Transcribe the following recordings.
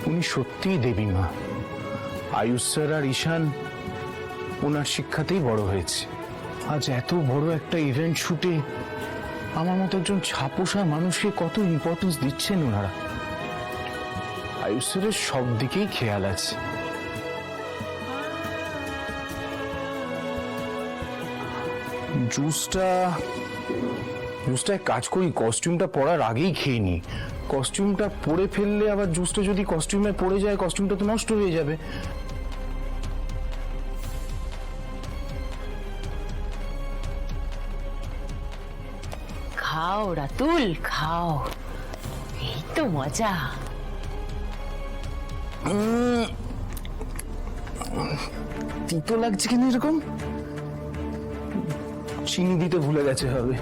উনি সত্যিই দেবী মা। আয়ুষ স্যার আর ঈশান ওনার শিক্ষাতেই বড় হয়েছে। আজ এত বড় একটা ইভেন্ট শুটে আমার মতো একজন ছাপোষা মানুষকে কত ইম্পর্টেন্স দিচ্ছেন ওনারা। আয়ুষ স্যারের সব দিকেই খেয়াল আছে। জুসটা এক কাজ করি, কস্টিউমটা পরার আগেই খেয়ে নি। কস্টিউমটা পরে ফেললে আবার জুসটা যদি কস্টিউমে পড়ে যায়, কস্টিউমটা তো নষ্ট হয়ে যাবে। খাও রাতুল, খাও, এই তো মজা। তিতো লাগছে কেন এরকম? চিনি দিতে ভুলে গেছে হবে।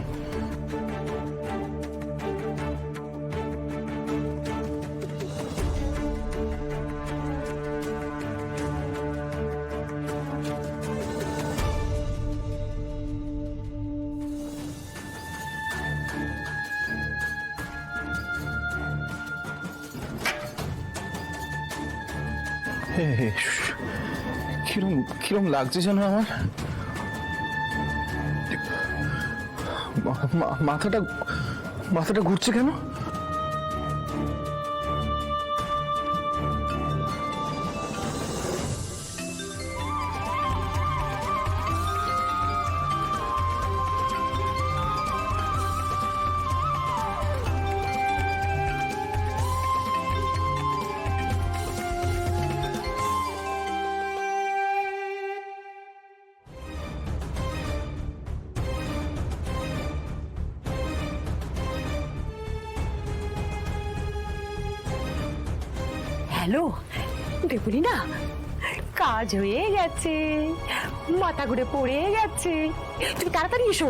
কিরম কিরম লাগছে যেন আমার। মাথাটা ঘুরছে কেন? হ্যালো দেখুনি না, কাজ হয়ে গেছে, মাথা ঘুরে পড়ে গেছে। তুমি তাড়াতাড়ি এসো।